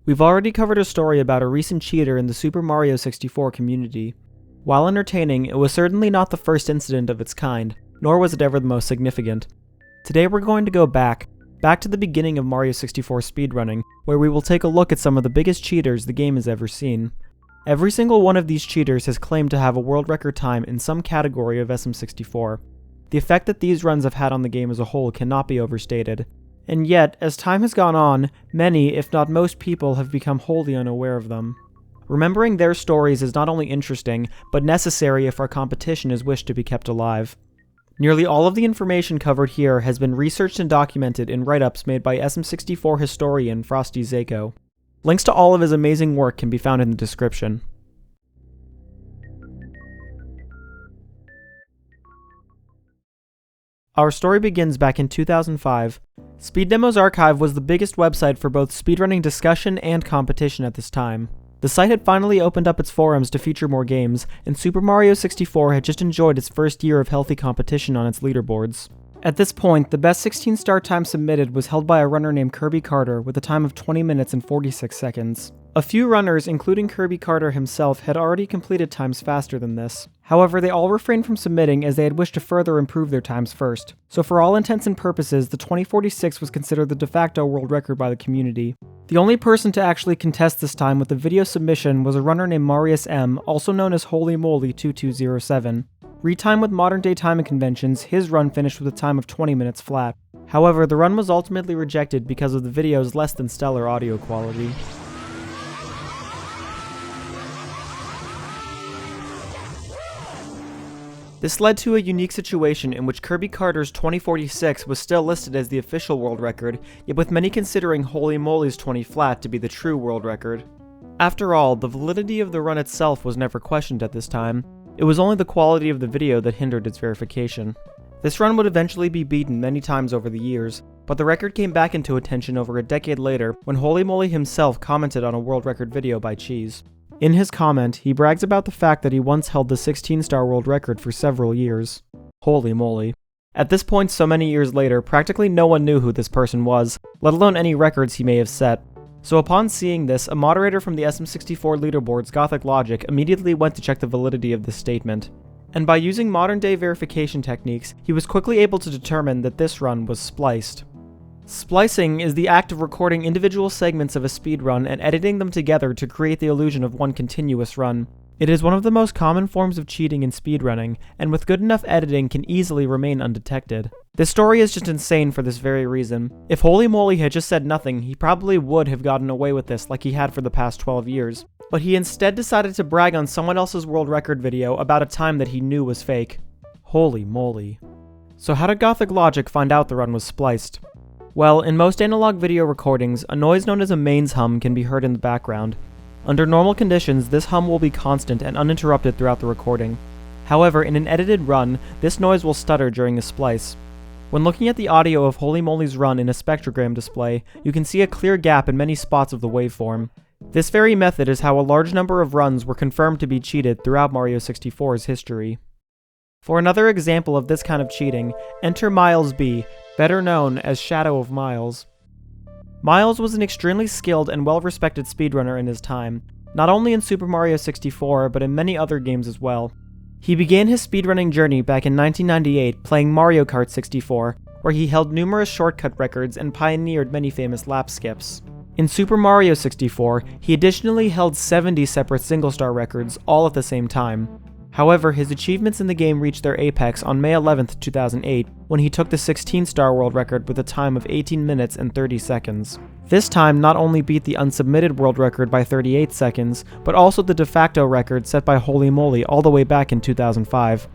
We've already covered a story about a recent cheater in the Super Mario 64 community. While entertaining, it was certainly not the first incident of its kind, nor was it ever the most significant. Today we're going to go back to the beginning of Mario 64 speedrunning, where we will take a look at some of the biggest cheaters the game has ever seen. Every single one of these cheaters has claimed to have a world record time in some category of SM64. The effect that these runs have had on the game as a whole cannot be overstated. And yet, as time has gone on, many, if not most people, have become wholly unaware of them. Remembering their stories is not only interesting, but necessary if our competition is wished to be kept alive. Nearly all of the information covered here has been researched and documented in write-ups made by SM64 historian FrostyZako. Links to all of his amazing work can be found in the description. Our story begins back in 2005. SpeedDemosArchive was the biggest website for both speedrunning discussion and competition at this time. The site had finally opened up its forums to feature more games, and Super Mario 64 had just enjoyed its first year of healthy competition on its leaderboards. At this point, the best 16-star time submitted was held by a runner named Kirby Carter with a time of 20 minutes and 46 seconds. A few runners, including Kirby Carter himself, had already completed times faster than this. However, they all refrained from submitting as they had wished to further improve their times first. So for all intents and purposes, the 2046 was considered the de facto world record by the community. The only person to actually contest this time with a video submission was a runner named Marius M, also known as Holy Moly 2207. Retimed with modern day timing conventions, his run finished with a time of 20 minutes flat. However, the run was ultimately rejected because of the video's less than stellar audio quality. This led to a unique situation in which Kirby Carter's 2046 was still listed as the official world record, yet with many considering Holy Moly's 20 flat to be the true world record. After all, the validity of the run itself was never questioned at this time. It was only the quality of the video that hindered its verification. This run would eventually be beaten many times over the years, but the record came back into attention over a decade later when Holy Moly himself commented on a world record video by Cheese. In his comment, he brags about the fact that he once held the 16-star world record for several years. Holy moly. At this point so many years later, practically no one knew who this person was, let alone any records he may have set. So upon seeing this, a moderator from the SM64 leaderboards, Gothic Logic, immediately went to check the validity of this statement. And by using modern-day verification techniques, he was quickly able to determine that this run was spliced. Splicing is the act of recording individual segments of a speedrun and editing them together to create the illusion of one continuous run. It is one of the most common forms of cheating in speedrunning, and with good enough editing can easily remain undetected. This story is just insane for this very reason. If Holy Moly had just said nothing, he probably would have gotten away with this like he had for the past 12 years. But he instead decided to brag on someone else's world record video about a time that he knew was fake. Holy moly. So how did Gothic Logic find out the run was spliced? Well, in most analog video recordings, a noise known as a mains hum can be heard in the background. Under normal conditions, this hum will be constant and uninterrupted throughout the recording. However, in an edited run, this noise will stutter during a splice. When looking at the audio of Holy Moly's run in a spectrogram display, you can see a clear gap in many spots of the waveform. This very method is how a large number of runs were confirmed to be cheated throughout Mario 64's history. For another example of this kind of cheating, enter Miles B, better known as Shadow of Miles. Miles was an extremely skilled and well-respected speedrunner in his time, not only in Super Mario 64, but in many other games as well. He began his speedrunning journey back in 1998 playing Mario Kart 64, where he held numerous shortcut records and pioneered many famous lap skips. In Super Mario 64, he additionally held 70 separate single-star records, all at the same time. However, his achievements in the game reached their apex on May 11th, 2008, when he took the 16-star world record with a time of 18 minutes and 30 seconds. This time not only beat the unsubmitted world record by 38 seconds, but also the de facto record set by Holy Moly all the way back in 2005.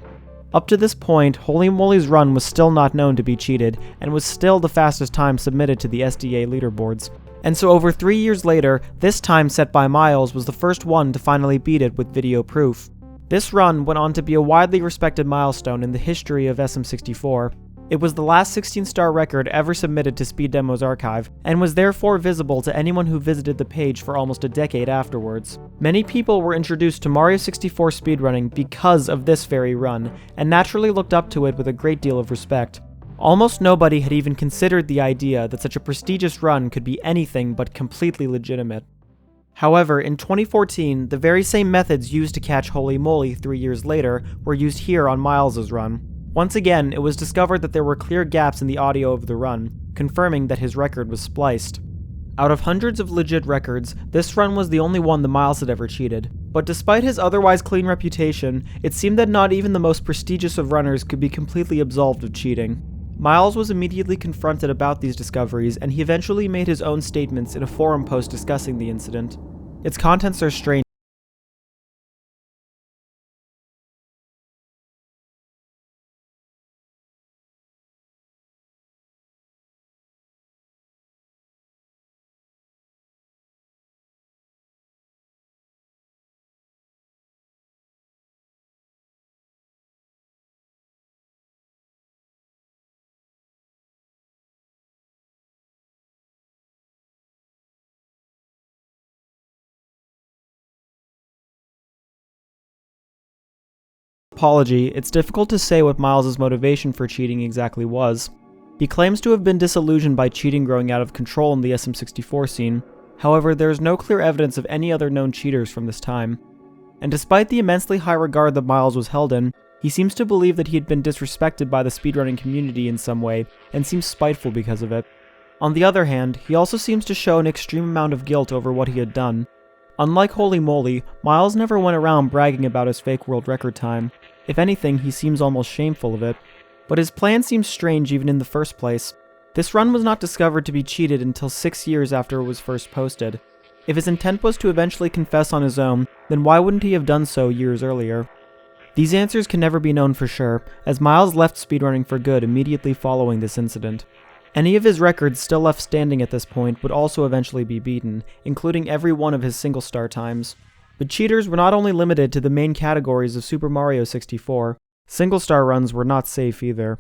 Up to this point, Holy Moly's run was still not known to be cheated, and was still the fastest time submitted to the SDA leaderboards. And so over 3 years later, this time set by Miles was the first one to finally beat it with video proof. This run went on to be a widely respected milestone in the history of SM64. It was the last 16-star record ever submitted to SpeedDemosArchive, and was therefore visible to anyone who visited the page for almost a decade afterwards. Many people were introduced to Mario 64 speedrunning because of this very run, and naturally looked up to it with a great deal of respect. Almost nobody had even considered the idea that such a prestigious run could be anything but completely legitimate. However, in 2014, the very same methods used to catch Holy Moly 3 years later were used here on Miles' run. Once again, it was discovered that there were clear gaps in the audio of the run, confirming that his record was spliced. Out of hundreds of legit records, this run was the only one that Miles had ever cheated. But despite his otherwise clean reputation, it seemed that not even the most prestigious of runners could be completely absolved of cheating. Miles was immediately confronted about these discoveries, and he eventually made his own statements in a forum post discussing the incident. Its contents are strange. Apology, it's difficult to say what Miles' motivation for cheating exactly was. He claims to have been disillusioned by cheating growing out of control in the SM64 scene. However, there is no clear evidence of any other known cheaters from this time. And despite the immensely high regard that Miles was held in, he seems to believe that he had been disrespected by the speedrunning community in some way, and seems spiteful because of it. On the other hand, he also seems to show an extreme amount of guilt over what he had done. Unlike Holy Moly, Miles never went around bragging about his fake world record time. If anything, he seems almost shameful of it. But his plan seems strange even in the first place. This run was not discovered to be cheated until 6 years after it was first posted. If his intent was to eventually confess on his own, then why wouldn't he have done so years earlier? These answers can never be known for sure, as Miles left speedrunning for good immediately following this incident. Any of his records still left standing at this point would also eventually be beaten, including every one of his single-star times. But cheaters were not only limited to the main categories of Super Mario 64, single-star runs were not safe either.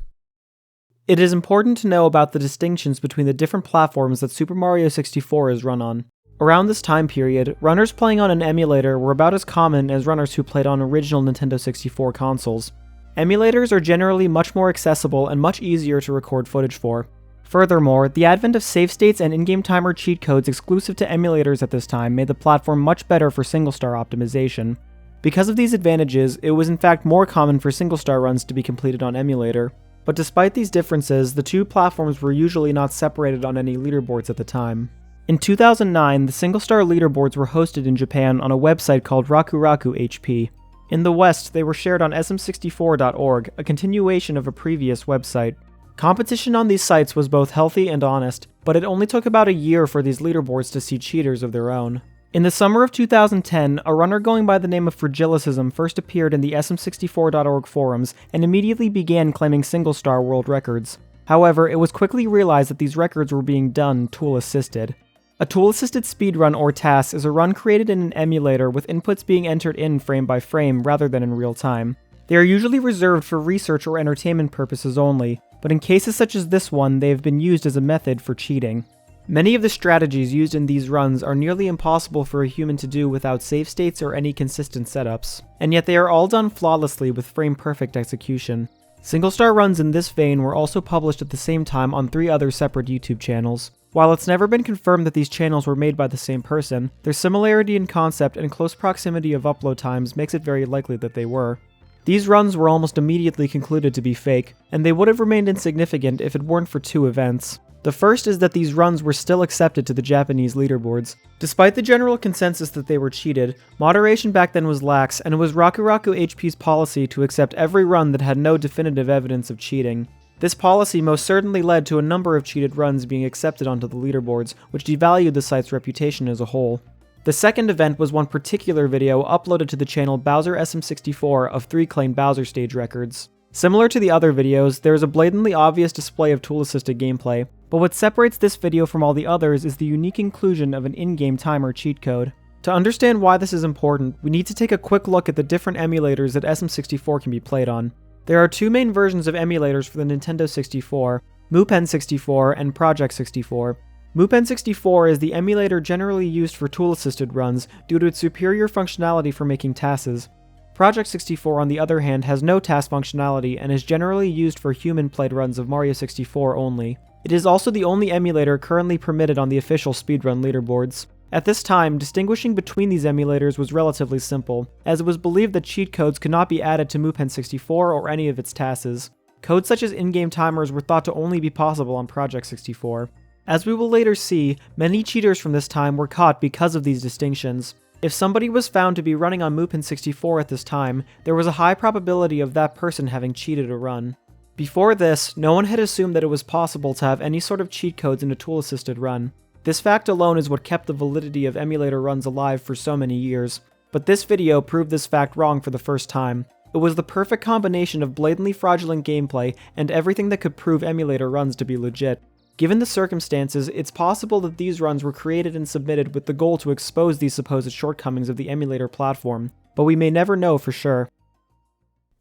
It is important to know about the distinctions between the different platforms that Super Mario 64 is run on. Around this time period, runners playing on an emulator were about as common as runners who played on original Nintendo 64 consoles. Emulators are generally much more accessible and much easier to record footage for. Furthermore, the advent of save states and in-game timer cheat codes exclusive to emulators at this time made the platform much better for single-star optimization. Because of these advantages, it was in fact more common for single-star runs to be completed on emulator. But despite these differences, the two platforms were usually not separated on any leaderboards at the time. In 2009, the single-star leaderboards were hosted in Japan on a website called Rakuraku HP. In the West, they were shared on sm64.org, a continuation of a previous website. Competition on these sites was both healthy and honest, but it only took about a year for these leaderboards to see cheaters of their own. In the summer of 2010, a runner going by the name of Fragilicism first appeared in the sm64.org forums and immediately began claiming single-star world records. However, it was quickly realized that these records were being done tool-assisted. A tool-assisted speedrun or TAS is a run created in an emulator with inputs being entered in frame by frame rather than in real time. They are usually reserved for research or entertainment purposes only, but in cases such as this one, they have been used as a method for cheating. Many of the strategies used in these runs are nearly impossible for a human to do without save states or any consistent setups, and yet they are all done flawlessly with frame-perfect execution. Single-star runs in this vein were also published at the same time on 3 other separate YouTube channels. While it's never been confirmed that these channels were made by the same person, their similarity in concept and close proximity of upload times makes it very likely that they were. These runs were almost immediately concluded to be fake, and they would have remained insignificant if it weren't for 2 events. The first is that these runs were still accepted to the Japanese leaderboards. Despite the general consensus that they were cheated, moderation back then was lax, and it was Rakuraku HP's policy to accept every run that had no definitive evidence of cheating. This policy most certainly led to a number of cheated runs being accepted onto the leaderboards, which devalued the site's reputation as a whole. The second event was one particular video uploaded to the channel Bowser SM64 of 3 claimed Bowser stage records. Similar to the other videos, there is a blatantly obvious display of tool-assisted gameplay, but what separates this video from all the others is the unique inclusion of an in-game timer cheat code. To understand why this is important, we need to take a quick look at the different emulators that SM64 can be played on. There are 2 main versions of emulators for the Nintendo 64, Mupen 64 and Project 64. Mupen 64 is the emulator generally used for tool-assisted runs due to its superior functionality for making TASes. Project 64, on the other hand, has no TAS functionality and is generally used for human-played runs of Mario 64 only. It is also the only emulator currently permitted on the official speedrun leaderboards. At this time, distinguishing between these emulators was relatively simple, as it was believed that cheat codes could not be added to MuPen64 or any of its TASes. Codes such as in-game timers were thought to only be possible on Project 64. As we will later see, many cheaters from this time were caught because of these distinctions. If somebody was found to be running on MuPen64 at this time, there was a high probability of that person having cheated a run. Before this, no one had assumed that it was possible to have any sort of cheat codes in a tool-assisted run. This fact alone is what kept the validity of emulator runs alive for so many years, but this video proved this fact wrong for the first time. It was the perfect combination of blatantly fraudulent gameplay and everything that could prove emulator runs to be legit. Given the circumstances, it's possible that these runs were created and submitted with the goal to expose these supposed shortcomings of the emulator platform, but we may never know for sure.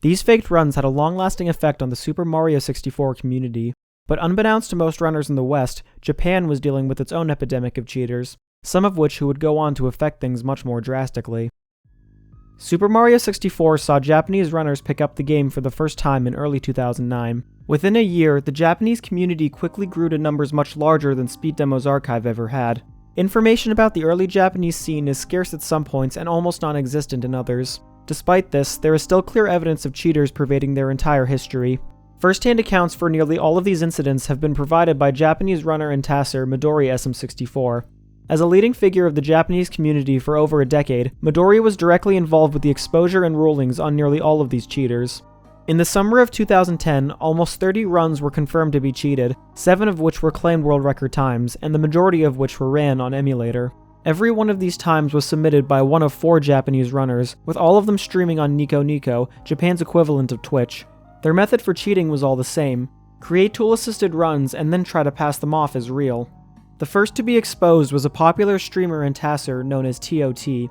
These faked runs had a long-lasting effect on the Super Mario 64 community. But unbeknownst to most runners in the West, Japan was dealing with its own epidemic of cheaters, some of which who would go on to affect things much more drastically. Super Mario 64 saw Japanese runners pick up the game for the first time in early 2009. Within a year, the Japanese community quickly grew to numbers much larger than SpeedDemosArchive ever had. Information about the early Japanese scene is scarce at some points and almost non-existent in others. Despite this, there is still clear evidence of cheaters pervading their entire history. First-hand accounts for nearly all of these incidents have been provided by Japanese runner and tasser Midori SM64. As a leading figure of the Japanese community for over a decade, Midori was directly involved with the exposure and rulings on nearly all of these cheaters. In the summer of 2010, almost 30 runs were confirmed to be cheated, 7 of which were claimed world record times, and the majority of which were ran on emulator. Every one of these times was submitted by one of 4 Japanese runners, with all of them streaming on Nico Nico, Japan's equivalent of Twitch. Their method for cheating was all the same: create tool-assisted runs and then try to pass them off as real. The first to be exposed was a popular streamer and tasser known as TOT.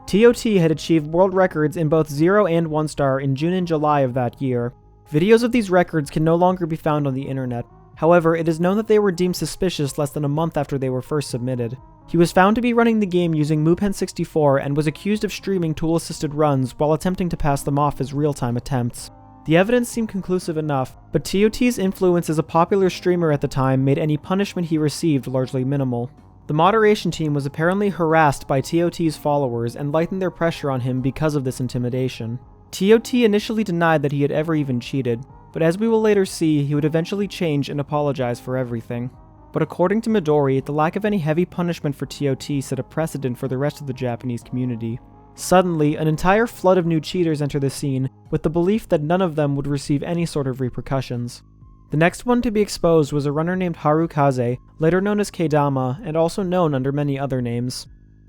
TOT had achieved world records in both 0 and 1 star in June and July of that year. Videos of these records can no longer be found on the internet. However, it is known that they were deemed suspicious less than a month after they were first submitted. He was found to be running the game using MuPen64 and was accused of streaming tool-assisted runs while attempting to pass them off as real-time attempts. The evidence seemed conclusive enough, but TOT's influence as a popular streamer at the time made any punishment he received largely minimal. The moderation team was apparently harassed by TOT's followers and lightened their pressure on him because of this intimidation. TOT initially denied that he had ever even cheated, but as we will later see, he would eventually change and apologize for everything. But according to Midori, the lack of any heavy punishment for TOT set a precedent for the rest of the Japanese community. Suddenly, an entire flood of new cheaters enter the scene, with the belief that none of them would receive any sort of repercussions. The next one to be exposed was a runner named Harukaze, later known as Keidama, and also known under many other names.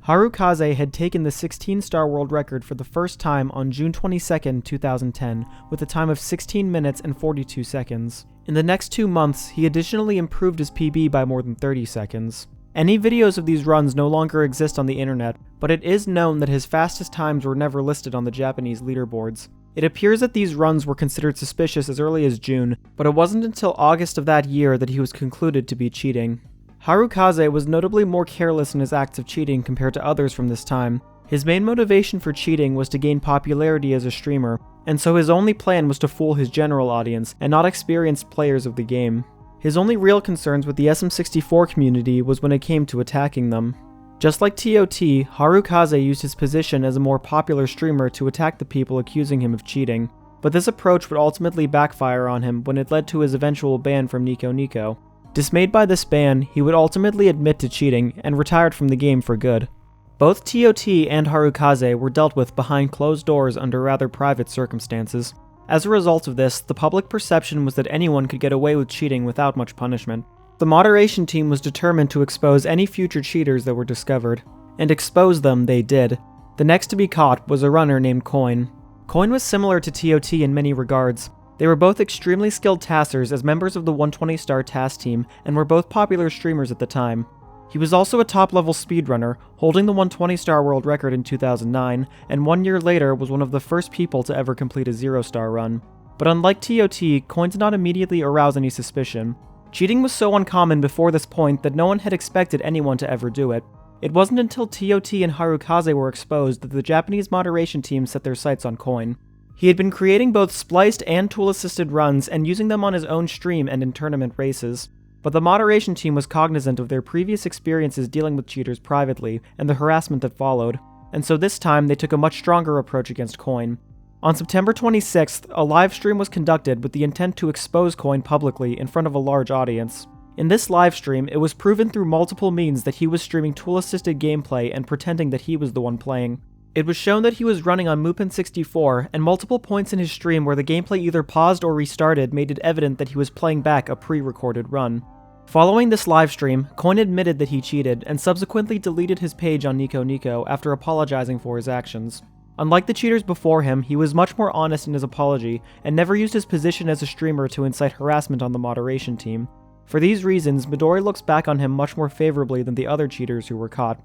Harukaze had taken the 16-star world record for the first time on June 22, 2010, with a time of 16 minutes and 42 seconds. In the next 2 months, he additionally improved his PB by more than 30 seconds. Any videos of these runs no longer exist on the internet, but it is known that his fastest times were never listed on the Japanese leaderboards. It appears that these runs were considered suspicious as early as June, but it wasn't until August of that year that he was concluded to be cheating. Harukaze was notably more careless in his acts of cheating compared to others from this time. His main motivation for cheating was to gain popularity as a streamer, and so his only plan was to fool his general audience and not experienced players of the game. His only real concerns with the SM64 community was when it came to attacking them. Just like TOT, Harukaze used his position as a more popular streamer to attack the people accusing him of cheating, but this approach would ultimately backfire on him when it led to his eventual ban from Nico Nico. Dismayed by this ban, he would ultimately admit to cheating and retired from the game for good. Both TOT and Harukaze were dealt with behind closed doors under rather private circumstances. As a result of this, the public perception was that anyone could get away with cheating without much punishment. The moderation team was determined to expose any future cheaters that were discovered, and expose them they did. The next to be caught was a runner named Coin. Coin was similar to TOT in many regards. They were both extremely skilled tassers as members of the 120-star task team and were both popular streamers at the time. He was also a top-level speedrunner, holding the 120-star world record in 2009, and 1 year later was one of the first people to ever complete a 0-star run. But unlike TOT, Coin did not immediately arouse any suspicion. Cheating was so uncommon before this point that no one had expected anyone to ever do it. It wasn't until TOT and Harukaze were exposed that the Japanese moderation team set their sights on Coin. He had been creating both spliced and tool-assisted runs and using them on his own stream and in tournament races. But the moderation team was cognizant of their previous experiences dealing with cheaters privately and the harassment that followed, and so this time they took a much stronger approach against Coin. On September 26th, a live stream was conducted with the intent to expose Coin publicly in front of a large audience. In this live stream, it was proven through multiple means that he was streaming tool-assisted gameplay and pretending that he was the one playing. It was shown that he was running on Mupin64, and multiple points in his stream where the gameplay either paused or restarted made it evident that he was playing back a pre-recorded run. Following this livestream, Coin admitted that he cheated and subsequently deleted his page on Nico after apologizing for his actions. Unlike the cheaters before him, he was much more honest in his apology and never used his position as a streamer to incite harassment on the moderation team. For these reasons, Midori looks back on him much more favorably than the other cheaters who were caught.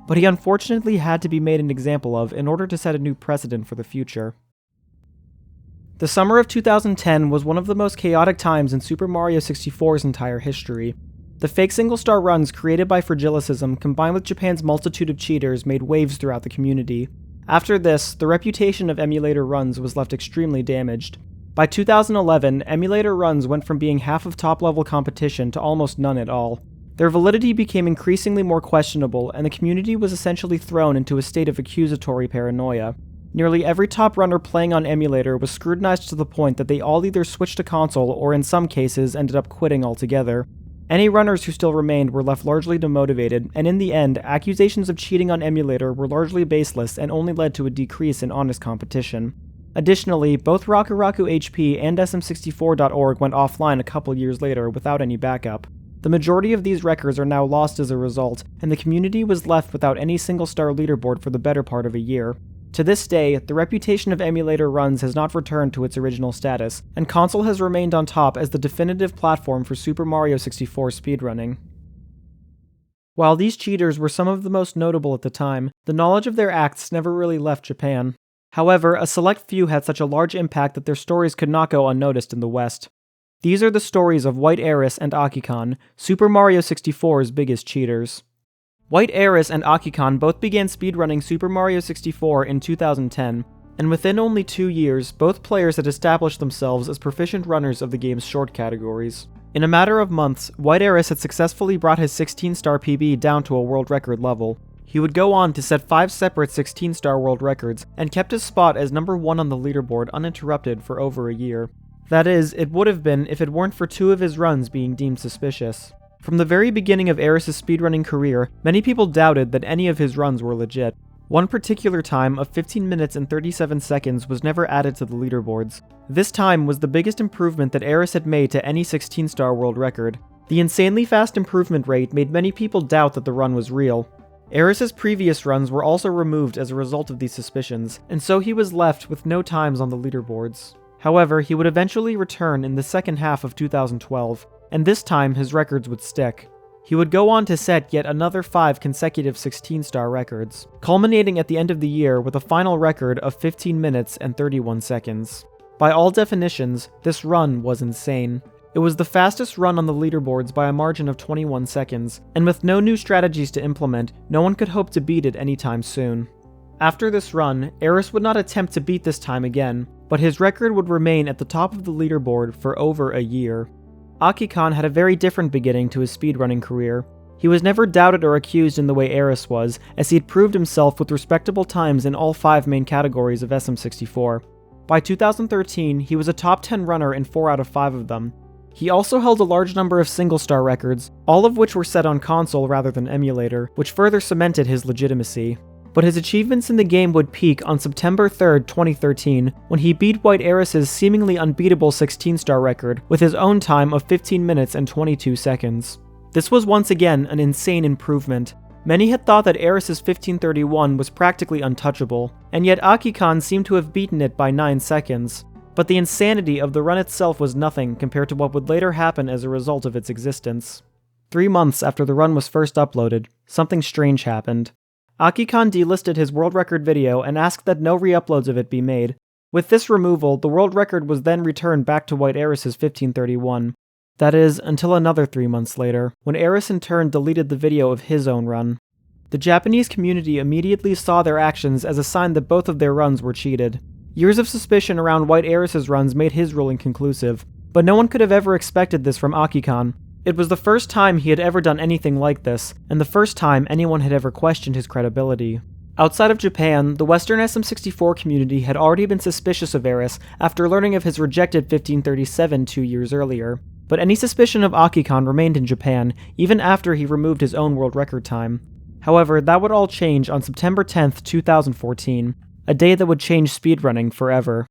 But he unfortunately had to be made an example of in order to set a new precedent for the future. The summer of 2010 was one of the most chaotic times in Super Mario 64's entire history. The fake single-star runs created by Fragilicism combined with Japan's multitude of cheaters made waves throughout the community. After this, the reputation of emulator runs was left extremely damaged. By 2011, emulator runs went from being half of top-level competition to almost none at all. Their validity became increasingly more questionable, and the community was essentially thrown into a state of accusatory paranoia. Nearly every top runner playing on emulator was scrutinized to the point that they all either switched to console or in some cases ended up quitting altogether. Any runners who still remained were left largely demotivated, and in the end, accusations of cheating on emulator were largely baseless and only led to a decrease in honest competition. Additionally, both Rakuraku HP and SM64.org went offline a couple years later without any backup. The majority of these records are now lost as a result, and the community was left without any single-star leaderboard for the better part of a year. To this day, the reputation of emulator runs has not returned to its original status, and console has remained on top as the definitive platform for Super Mario 64 speedrunning. While these cheaters were some of the most notable at the time, the knowledge of their acts never really left Japan. However, a select few had such a large impact that their stories could not go unnoticed in the West. These are the stories of White Aris and Akikon, Super Mario 64's biggest cheaters. White Aris and Akikon both began speedrunning Super Mario 64 in 2010, and within only 2 years, both players had established themselves as proficient runners of the game's short categories. In a matter of months, White Aris had successfully brought his 16-star PB down to a world record level. He would go on to set 5 separate 16-star world records, and kept his spot as number 1 on the leaderboard uninterrupted for over a year. That is, it would have been if it weren't for 2 of his runs being deemed suspicious. From the very beginning of Aris' speedrunning career, many people doubted that any of his runs were legit. One particular time of 15 minutes and 37 seconds was never added to the leaderboards. This time was the biggest improvement that Aris had made to any 16-star world record. The insanely fast improvement rate made many people doubt that the run was real. Aris' previous runs were also removed as a result of these suspicions, and so he was left with no times on the leaderboards. However, he would eventually return in the second half of 2012, and this time his records would stick. He would go on to set yet another 5 consecutive 16-star records, culminating at the end of the year with a final record of 15 minutes and 31 seconds. By all definitions, this run was insane. It was the fastest run on the leaderboards by a margin of 21 seconds, and with no new strategies to implement, no one could hope to beat it anytime soon. After this run, Aris would not attempt to beat this time again, but his record would remain at the top of the leaderboard for over a year. Akikon had a very different beginning to his speedrunning career. He was never doubted or accused in the way Aris was, as he had proved himself with respectable times in all 5 main categories of SM64. By 2013, he was a top 10 runner in 4 out of 5 of them. He also held a large number of single-star records, all of which were set on console rather than emulator, which further cemented his legitimacy. But his achievements in the game would peak on September 3rd, 2013, when he beat White Aris' seemingly unbeatable 16-star record with his own time of 15 minutes and 22 seconds. This was once again an insane improvement. Many had thought that Aris' 1531 was practically untouchable, and yet Akikon seemed to have beaten it by 9 seconds. But the insanity of the run itself was nothing compared to what would later happen as a result of its existence. 3 months after the run was first uploaded, something strange happened. Akikon delisted his world record video and asked that no re-uploads of it be made. With this removal, the world record was then returned back to White Aris' 1531. That is, until another 3 months later, when Aris in turn deleted the video of his own run. The Japanese community immediately saw their actions as a sign that both of their runs were cheated. Years of suspicion around White Aris' runs made his ruling conclusive, but no one could have ever expected this from Akikon. It was the first time he had ever done anything like this, and the first time anyone had ever questioned his credibility. Outside of Japan, the Western SM64 community had already been suspicious of Harass after learning of his rejected 1537 2 years earlier, but any suspicion of Akikon remained in Japan even after he removed his own world record time. However, that would all change on September 10th, 2014, a day that would change speedrunning forever.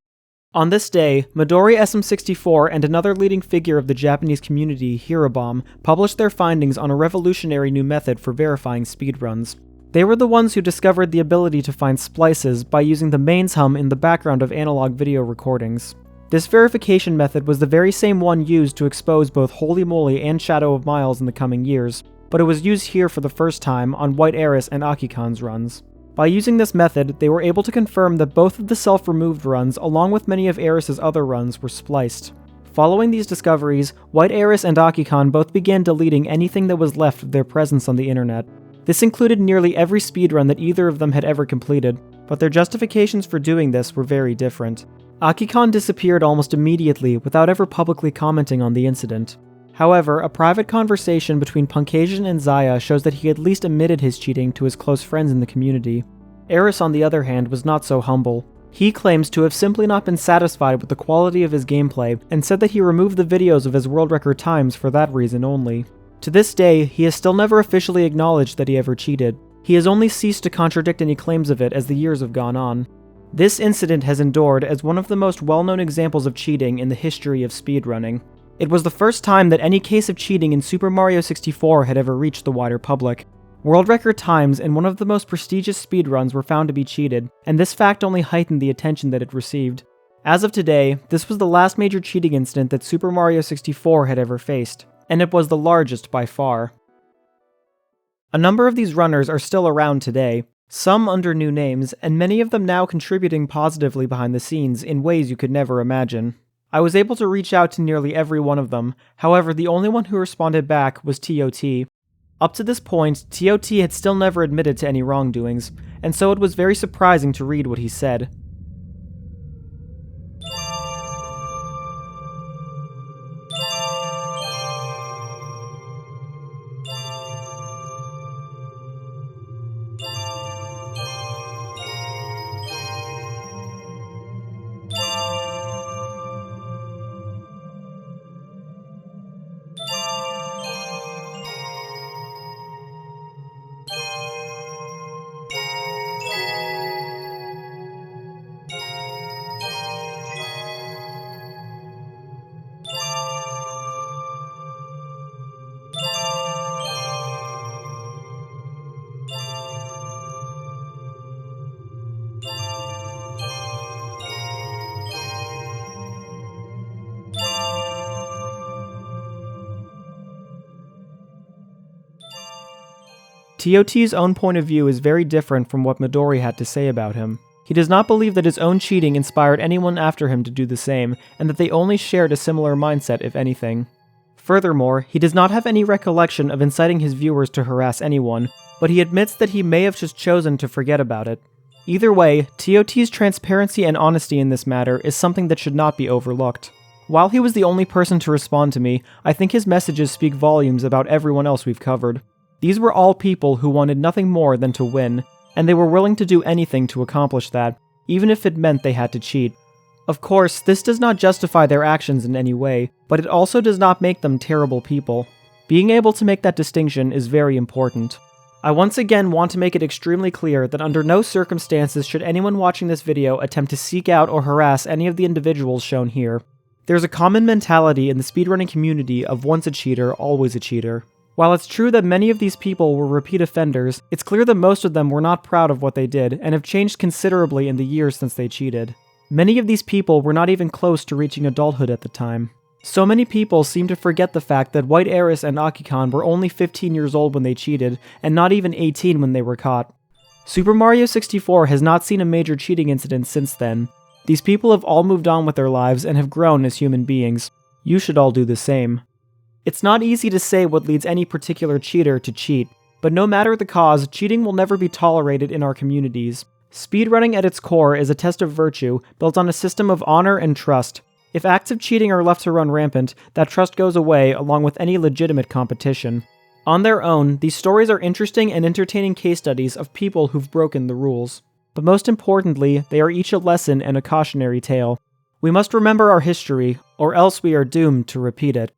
On this day, Midori SM64 and another leading figure of the Japanese community, Hirobomb, published their findings on a revolutionary new method for verifying speedruns. They were the ones who discovered the ability to find splices by using the mains hum in the background of analog video recordings. This verification method was the very same one used to expose both Holy Moly and Shadow of Miles in the coming years, but it was used here for the first time on White Harass and Akikon's runs. By using this method, they were able to confirm that both of the self-removed runs, along with many of Harass's other runs, were spliced. Following these discoveries, White Harass and Akikon both began deleting anything that was left of their presence on the internet. This included nearly every speedrun that either of them had ever completed, but their justifications for doing this were very different. Akikon disappeared almost immediately without ever publicly commenting on the incident. However, a private conversation between Punkasian and Zaya shows that he at least admitted his cheating to his close friends in the community. Harass, on the other hand, was not so humble. He claims to have simply not been satisfied with the quality of his gameplay and said that he removed the videos of his world record times for that reason only. To this day, he has still never officially acknowledged that he ever cheated. He has only ceased to contradict any claims of it as the years have gone on. This incident has endured as one of the most well-known examples of cheating in the history of speedrunning. It was the first time that any case of cheating in Super Mario 64 had ever reached the wider public. World record times in one of the most prestigious speedruns were found to be cheated, and this fact only heightened the attention that it received. As of today, this was the last major cheating incident that Super Mario 64 had ever faced, and it was the largest by far. A number of these runners are still around today, some under new names, and many of them now contributing positively behind the scenes in ways you could never imagine. I was able to reach out to nearly every one of them, however the only one who responded back was TOT. Up to this point, TOT had still never admitted to any wrongdoings, and so it was very surprising to read what he said. TOT's own point of view is very different from what Midori had to say about him. He does not believe that his own cheating inspired anyone after him to do the same, and that they only shared a similar mindset if anything. Furthermore, he does not have any recollection of inciting his viewers to harass anyone, but he admits that he may have just chosen to forget about it. Either way, TOT's transparency and honesty in this matter is something that should not be overlooked. While he was the only person to respond to me, I think his messages speak volumes about everyone else we've covered. These were all people who wanted nothing more than to win, and they were willing to do anything to accomplish that, even if it meant they had to cheat. Of course, this does not justify their actions in any way, but it also does not make them terrible people. Being able to make that distinction is very important. I once again want to make it extremely clear that under no circumstances should anyone watching this video attempt to seek out or harass any of the individuals shown here. There's a common mentality in the speedrunning community of once a cheater, always a cheater. While it's true that many of these people were repeat offenders, it's clear that most of them were not proud of what they did and have changed considerably in the years since they cheated. Many of these people were not even close to reaching adulthood at the time. So many people seem to forget the fact that White Harass and Akikon were only 15 years old when they cheated, and not even 18 when they were caught. Super Mario 64 has not seen a major cheating incident since then. These people have all moved on with their lives and have grown as human beings. You should all do the same. It's not easy to say what leads any particular cheater to cheat, but no matter the cause, cheating will never be tolerated in our communities. Speedrunning at its core is a test of virtue built on a system of honor and trust. If acts of cheating are left to run rampant, that trust goes away along with any legitimate competition. On their own, these stories are interesting and entertaining case studies of people who've broken the rules. But most importantly, they are each a lesson and a cautionary tale. We must remember our history, or else we are doomed to repeat it.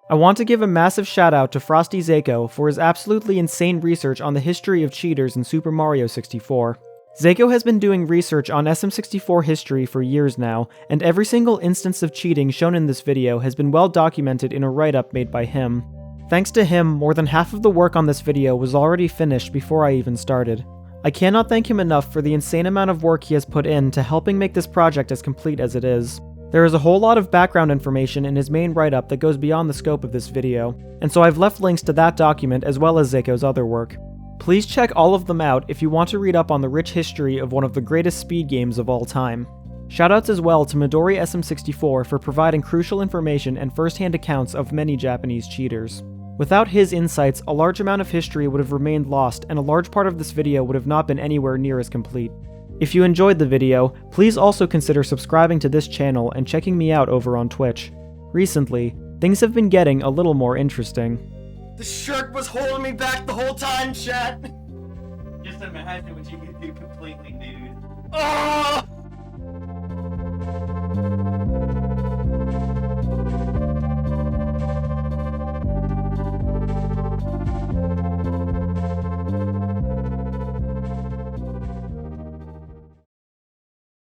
I want to give a massive shout out to FrostyZako for his absolutely insane research on the history of cheaters in Super Mario 64. Zako has been doing research on SM64 history for years now, and every single instance of cheating shown in this video has been well documented in a write-up made by him. Thanks to him, more than half of the work on this video was already finished before I even started. I cannot thank him enough for the insane amount of work he has put in to helping make this project as complete as it is. There is a whole lot of background information in his main write-up that goes beyond the scope of this video, and so I've left links to that document as well as Zako's other work. Please check all of them out if you want to read up on the rich history of one of the greatest speed games of all time. Shoutouts as well to Midori SM64 for providing crucial information and first-hand accounts of many Japanese cheaters. Without his insights, a large amount of history would have remained lost, and a large part of this video would have not been anywhere near as complete. If you enjoyed the video, please also consider subscribing to this channel and checking me out over on Twitch. Recently, things have been getting a little more interesting. The shirt was holding me back the whole time, chat! Just imagine what you could do completely nude. Oh!